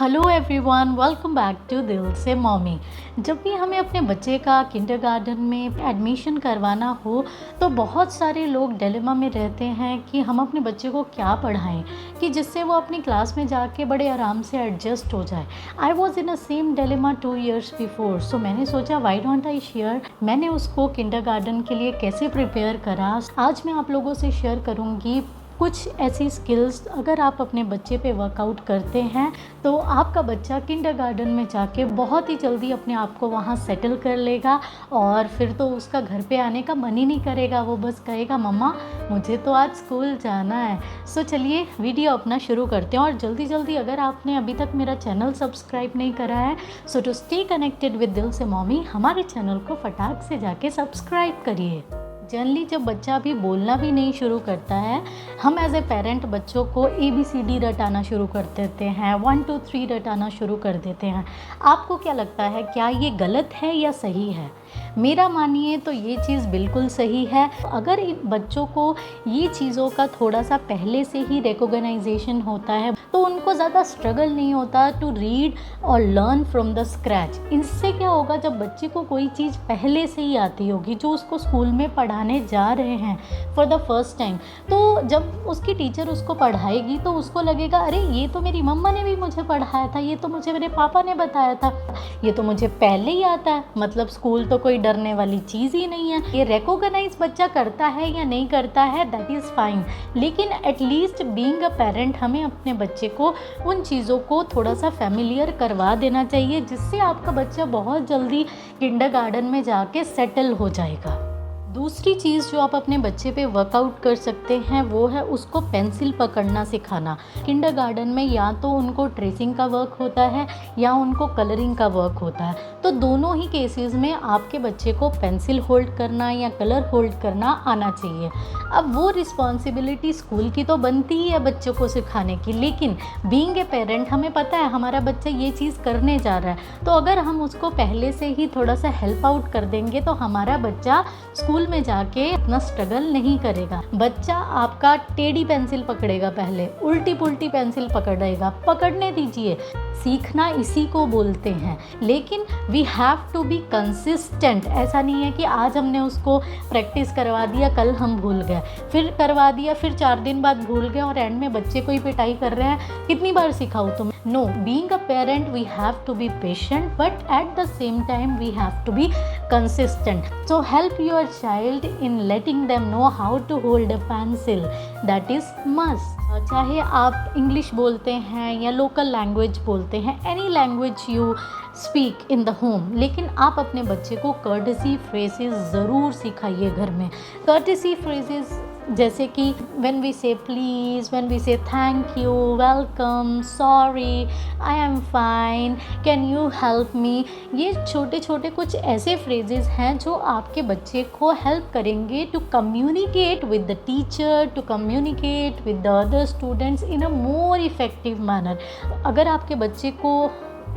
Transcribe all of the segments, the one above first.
Hello everyone, welcome back to दिल से mommy. जब भी हमें अपने बच्चे का किंडरगार्टन में एडमिशन करवाना हो तो बहुत सारे लोग डिलेमा में रहते हैं कि हम अपने बच्चे को क्या पढ़ाएं कि जिससे वो अपनी क्लास में जाके बड़े आराम से एडजस्ट हो जाए। I was in a same dilemma 2 years before, so मैंने सोचा व्हाई डोंट आई शेयर मैंने उसको किंडरगार्टन के लिए कैसे प्रिपेयर करा। आज मैं आप लोगों से शेयर करूँगी कुछ ऐसी स्किल्स। अगर आप अपने बच्चे पे वर्कआउट करते हैं तो आपका बच्चा किंडरगार्टन में जाके बहुत ही जल्दी अपने आप को वहाँ सेटल कर लेगा और फिर तो उसका घर पे आने का मन ही नहीं करेगा। वो बस कहेगा मम्मा मुझे तो आज स्कूल जाना है। सो चलिए वीडियो अपना शुरू करते हैं और जल्दी जल्दी अगर आपने अभी तक मेरा चैनल सब्सक्राइब नहीं करा है सो टू स्टे कनेक्टेड विद दिल से मॉमी हमारे चैनल को फटाक से जाके सब्सक्राइब करिए। जनरली जब बच्चा अभी बोलना भी नहीं शुरू करता है, हम एज ए पेरेंट बच्चों को ABCD रटाना शुरू कर देते हैं, 1 2 3 रटाना शुरू कर देते हैं। आपको क्या लगता है, क्या ये गलत है या सही है? मेरा मानिए तो ये चीज़ बिल्कुल सही है। अगर इन बच्चों को ये चीज़ों का थोड़ा सा पहले से ही रिकॉग्नाइजेशन होता है तो उनको ज़्यादा स्ट्रगल नहीं होता टू रीड और लर्न फ्रॉम द स्क्रैच। इससे क्या होगा, जब बच्चे को कोई चीज़ पहले से ही आती होगी जो उसको स्कूल में पढ़ाने जा रहे हैं फॉर द फर्स्ट टाइम, तो जब उसकी टीचर उसको पढ़ाएगी तो उसको लगेगा अरे ये तो मेरी मम्मा ने भी मुझे पढ़ाया था, ये तो मुझे मेरे पापा ने बताया था, ये तो मुझे पहले ही आता है, मतलब स्कूल तो कोई डरने वाली चीज़ ही नहीं है। ये रिकॉग्नाइज बच्चा करता है या नहीं करता है दैट इज़ फाइन, लेकिन एटलीस्ट बीइंग अ पेरेंट हमें अपने बच्चे को उन चीज़ों को थोड़ा सा फैमिलियर करवा देना चाहिए जिससे आपका बच्चा बहुत जल्दी किंडरगार्टन में जाके सेटल हो जाएगा। दूसरी चीज़ जो आप अपने बच्चे पे वर्कआउट कर सकते हैं वो है उसको पेंसिल पकड़ना सिखाना। किंडरगार्टन में या तो उनको ट्रेसिंग का वर्क होता है या उनको कलरिंग का वर्क होता है, तो दोनों ही केसेस में आपके बच्चे को पेंसिल होल्ड करना या कलर होल्ड करना आना चाहिए। अब वो रिस्पॉन्सिबिलिटी स्कूल की तो बनती ही है बच्चों को सिखाने की, लेकिन बीइंग ए पेरेंट हमें पता है हमारा बच्चा ये चीज़ करने जा रहा है, तो अगर हम उसको पहले से ही थोड़ा सा हेल्प आउट कर देंगे तो हमारा बच्चा स्कूल में जाके इतना स्ट्रगल नहीं करेगा। बच्चा आपका टेढ़ी पेंसिल पकड़ेगा, पहले उल्टी पुल्टी पेंसिल पकड़ेगा, पकड़ने दीजिए। सीखना इसी को बोलते हैं, लेकिन we have to be consistent. ऐसा नहीं है कि आज हमने उसको प्रैक्टिस करवा दिया, कल हम भूल गए, फिर करवा दिया, फिर 4 दिन बाद भूल गए और एंड में बच्चे को ही पिटाई कर रहे हैं कितनी बार सिखाऊं तुम। No, being a parent we have to be patient but at the same time we have to be consistent. So help your child in letting them know how to hold a pencil. That is must. चाहे आप English बोलते हैं या local language बोलते हैं, any language you speak in the home, लेकिन आप अपने बच्चे को कर्टेसी फ्रेजेस ज़रूर सिखाइए घर में। कर्टेसी फ्रेजेस जैसे कि व्हेन वी से प्लीज़, व्हेन वी से thank you, welcome, sorry, I am fine, can you help me, ये छोटे छोटे कुछ ऐसे फ्रेजेस हैं जो आपके बच्चे को हेल्प करेंगे to communicate with the teacher, to communicate with the other students in a more effective manner. अगर आपके बच्चे को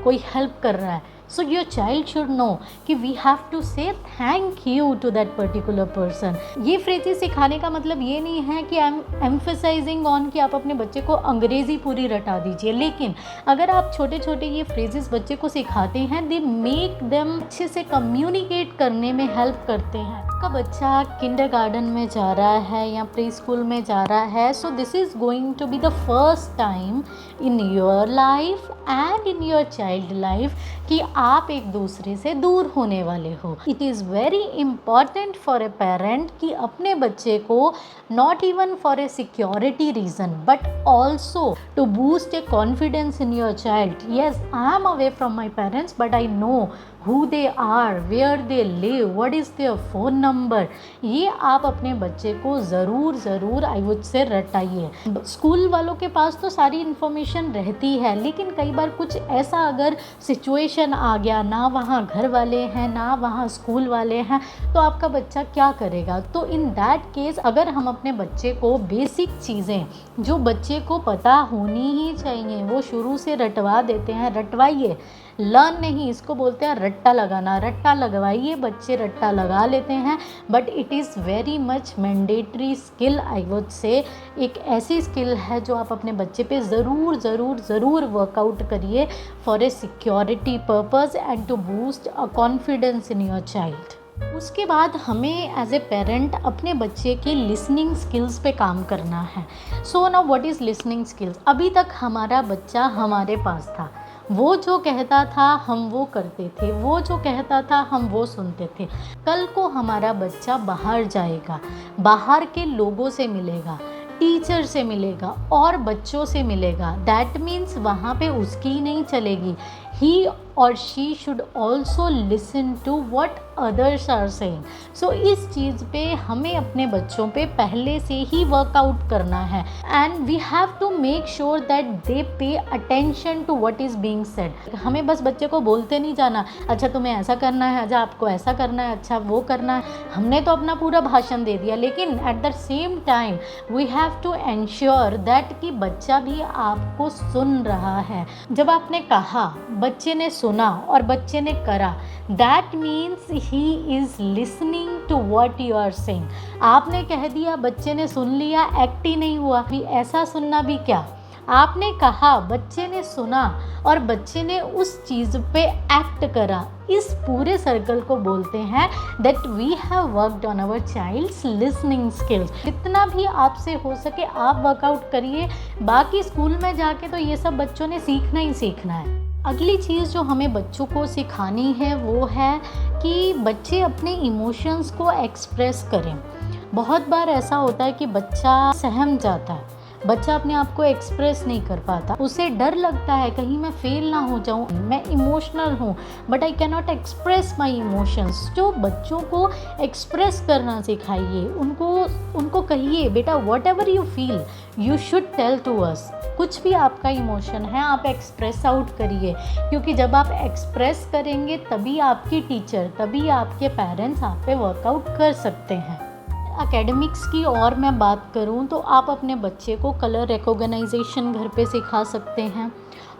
कोई हेल्प कर रहा है so your child should know कि we have to say thank you to that particular person. ये फ्रेजेस सिखाने का मतलब ये नहीं है कि आई एम एम्फसाइजिंग ऑन कि आप अपने बच्चे को अंग्रेज़ी पूरी रटा दीजिए, लेकिन अगर आप छोटे छोटे ये फ्रेजेस बच्चे को सिखाते हैं दे मेक देम अच्छे से कम्युनिकेट करने में हेल्प करते हैं। आपका बच्चा किंडरगार्टन में जा रहा है या प्री स्कूल में जा रहा है, so this is going to be the first time in your life and in your child life कि आप एक दूसरे से दूर होने वाले हो। It is very important for a parent कि अपने बच्चे को not even for a security reason but also to boost a confidence in your child. Yes, I am away from my parents but I know who they are, where they live, what is their phone number। ये आप अपने बच्चे को ज़रूर I would say रटाइए। School वालों के पास तो सारी इन्फॉर्मेशन रहती है, लेकिन कई बार कुछ ऐसा अगर सिचुएशन आ गया, ना वहाँ घर वाले हैं ना वहाँ स्कूल वाले हैं, तो आपका बच्चा क्या करेगा। तो इन दैट केस अगर हम अपने बच्चे को बेसिक चीज़ें जो बच्चे को पता होनी ही चाहिए वो शुरू से रटवा देते हैं, रटवाइए। लर्न नहीं, इसको बोलते हैं रट्टा लगाना। रट्टा लगवाइए, बच्चे रट्टा लगा लेते हैं, but it is very much mandatory skill, I would say. एक ऐसी स्किल है जो आप अपने बच्चे पे ज़रूर ज़रूर ज़रूर वर्कआउट करिए for a security purpose and to boost a confidence in your child. उसके बाद हमें एज ए पेरेंट अपने बच्चे के लिसनिंग स्किल्स पे काम करना है। So now what is listening skills? अभी तक हमारा बच्चा हमारे पास था, वो जो कहता था हम वो करते थे, वो जो कहता था हम वो सुनते थे। कल को हमारा बच्चा बाहर जाएगा, बाहर के लोगों से मिलेगा, टीचर से मिलेगा और बच्चों से मिलेगा। दैट मीन्स वहाँ पे उसकी ही नहीं चलेगी, ही और she should also listen to what others are saying. So इस चीज़ पे हमें अपने बच्चों पे पहले से ही वर्कआउट करना है and we have to make sure that they pay attention to what is being said. हमें बस बच्चे को बोलते नहीं जाना, अच्छा तुम्हें ऐसा करना है, अच्छा आपको ऐसा करना है, अच्छा वो करना है। हमने तो अपना पूरा भाषण दे दिया, लेकिन at the same time we have to ensure that कि बच्चा भी आपको सुन रहा है। जब आपने कहा, बच्चे ने सुना और बच्चे ने करा, that means he is listening to what you are saying. आपने कह दिया, बच्चे ने सुन लिया, एक्ट ही नहीं हुआ, भी ऐसा सुनना भी क्या। आपने कहा, बच्चे ने सुना और बच्चे ने उस चीज़ पे एक्ट करा। इस पूरे सर्कल को बोलते हैं that we have worked on our child's listening skills. जितना भी आपसे हो सके आप वर्कआउट करिए। बाकी स्कूल में जाके तो ये सब बच्चों ने सीखना ही सीखना है। अगली चीज़ जो हमें बच्चों को सिखानी है वो है कि बच्चे अपने इमोशंस को एक्सप्रेस करें। बहुत बार ऐसा होता है कि बच्चा सहम जाता है, बच्चा अपने आप को एक्सप्रेस नहीं कर पाता, उसे डर लगता है कहीं मैं फेल ना हो जाऊं, मैं इमोशनल हूं but I can not express my emotions. तो बच्चों को एक्सप्रेस करना सिखाइए, उनको कहिए बेटा whatever you feel you should tell to us. कुछ भी आपका इमोशन है आप एक्सप्रेस आउट करिए, क्योंकि जब आप एक्सप्रेस करेंगे तभी आपकी टीचर, तभी आपके पेरेंट्स आप पे वर्कआउट कर सकते हैं। एकेडमिक्स की और मैं बात करूं तो आप अपने बच्चे को कलर रिकॉग्नाइजेशन घर पे सिखा सकते हैं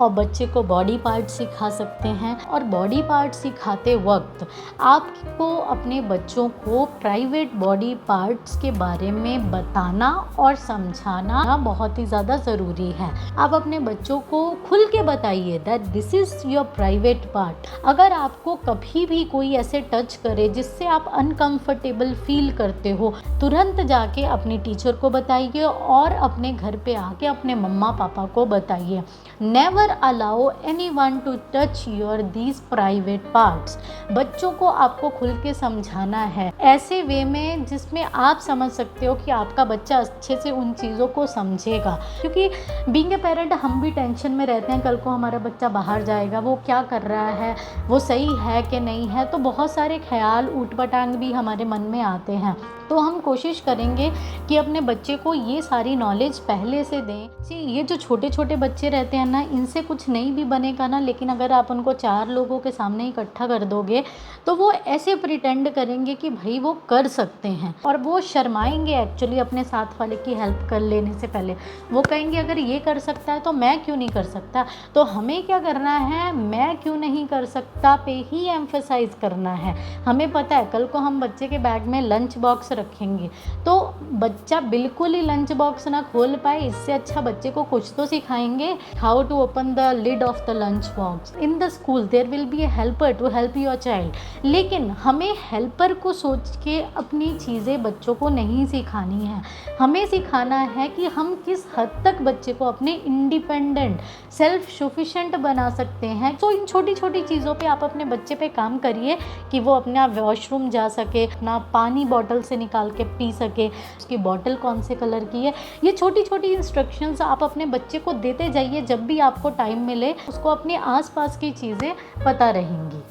और बच्चे को बॉडी पार्ट सिखा सकते हैं। और बॉडी पार्ट सिखाते वक्त आपको अपने बच्चों को प्राइवेट बॉडी पार्ट्स के बारे में बताना और समझाना बहुत ही ज़्यादा ज़रूरी है। आप अपने बच्चों को खुल के बताइए that this is your private part. अगर आपको कभी भी कोई ऐसे टच करे जिससे आप अनकंफर्टेबल फील करते हो, तुरंत जाके अपनी टीचर को बताइए और अपने घर पे आके अपने मम्मा पापा को बताइए। Never allow anyone to touch your these private parts. बच्चों को आपको खुल के समझाना है ऐसे वे में जिसमें आप समझ सकते हो कि आपका बच्चा अच्छे से उन चीज़ों को समझेगा। क्योंकि बीइंग ए पेरेंट हम भी टेंशन में रहते हैं, कल को हमारा बच्चा बाहर जाएगा, वो क्या कर रहा है, वो सही है कि नहीं है, तो बहुत सारे ख्याल ऊट-पटांग भी हमारे मन में आते हैं। तो हम कोशिश करेंगे कि अपने बच्चे को ये सारी नॉलेज पहले से दें। जी, ये जो छोटे छोटे बच्चे रहते हैं ना, इनसे कुछ नहीं भी बनेगा ना, लेकिन अगर आप उनको 4 लोगों के सामने इकट्ठा कर दोगे तो वो ऐसे प्रिटेंड करेंगे कि भाई वो कर सकते हैं, और वो शर्माएंगे एक्चुअली अपने साथ वाले की हेल्प कर लेने से पहले। वो कहेंगे अगर ये कर सकता है तो मैं क्यों नहीं कर सकता। तो हमें क्या करना है, मैं क्यों नहीं कर सकता पे ही एम्फेसाइज करना है। हमें पता है कल को हम बच्चे के बैग में लंच बॉक्स रखेंगे तो बच्चा बिल्कुल ही लंच बॉक्स ना खोल पाए, इससे अच्छा बच्चे को कुछ तो सिखाएंगे, how to open the lid of the lunch box. In the school there will be a helper to help your child. लेकिन हमें हेल्पर को सोच के अपनी चीज़ें बच्चों को नहीं सिखानी है। हमें सिखाना है कि हम किस हद तक बच्चे को अपने इंडिपेंडेंट सेल्फ सफिशिएंट बना सकते हैं। तो इन छोटी छोटी चीज़ों पे आप अपने बच्चे पे काम करिए कि वो अपना वॉशरूम जा सके, अपना पानी बॉटल से निकाल के पी सके, उसकी बॉटल कौन से कलर की है। ये छोटी छोटी इंस्ट्रक्शंस आप अपने बच्चे को देते जाइए, जब भी आपको टाइम मिले उसको अपने आसपास की चीज़ें पता रहेंगी।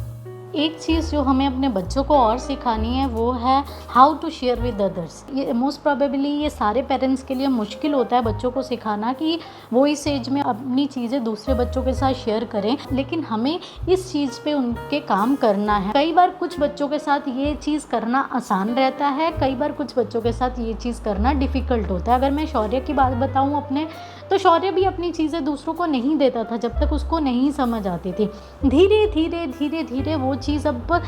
एक चीज़ जो हमें अपने बच्चों को और सिखानी है वो है how to share with others. ये मोस्ट प्रोबेबली ये सारे पेरेंट्स के लिए मुश्किल होता है बच्चों को सिखाना कि वो इस एज में अपनी चीज़ें दूसरे बच्चों के साथ शेयर करें, लेकिन हमें इस चीज़ पे उनके काम करना है। कई बार कुछ बच्चों के साथ ये चीज़ करना आसान रहता है, कई बार कुछ बच्चों के साथ ये चीज़ करना डिफ़िकल्ट होता है। अगर मैं शौर्य की बात बताऊँ अपने, तो शौर्य भी अपनी चीज़ें दूसरों को नहीं देता था जब तक उसको नहीं समझ आती थी। धीरे धीरे धीरे धीरे वो चीज़ अब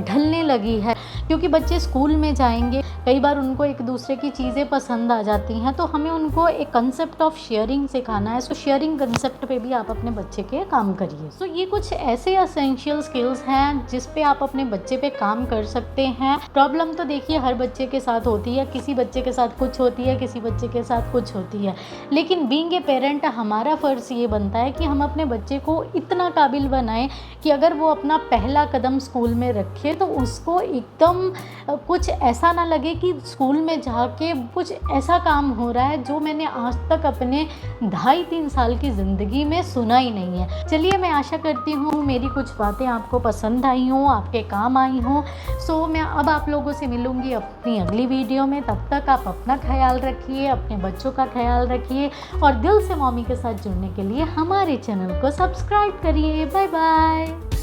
ढलने लगी है, क्योंकि बच्चे स्कूल में जाएंगे, कई बार उनको एक दूसरे की चीज़ें पसंद आ जाती हैं, तो हमें उनको एक कंसेप्ट ऑफ शेयरिंग सिखाना है। सो शेयरिंग कंसेप्ट पे भी आप अपने बच्चे के काम करिए। सो ये कुछ ऐसे एसेंशियल स्किल्स हैं जिस पे आप अपने बच्चे पे काम कर सकते हैं। प्रॉब्लम तो देखिए हर बच्चे के साथ होती है, किसी बच्चे के साथ कुछ होती है, किसी बच्चे के साथ कुछ होती है, लेकिन बीइंग ए पेरेंट हमारा फ़र्ज़ ये बनता है कि हम अपने बच्चे को इतना काबिल बनाएं कि अगर वो अपना पहला कदम स्कूल में रखे तो उसको एकदम कुछ ऐसा ना लगे कि स्कूल में जाके कुछ ऐसा काम हो रहा है जो मैंने आज तक अपने 2.5-3 साल की ज़िंदगी में सुना ही नहीं है। चलिए, मैं आशा करती हूँ मेरी कुछ बातें आपको पसंद आई हों, आपके काम आई हों। सो मैं अब आप लोगों से मिलूँगी अपनी अगली वीडियो में। तब तक आप अपना ख्याल रखिए, अपने बच्चों का ख्याल रखिए और दिल से मॉमी के साथ जुड़ने के लिए हमारे चैनल को सब्सक्राइब करिए। Bye bye.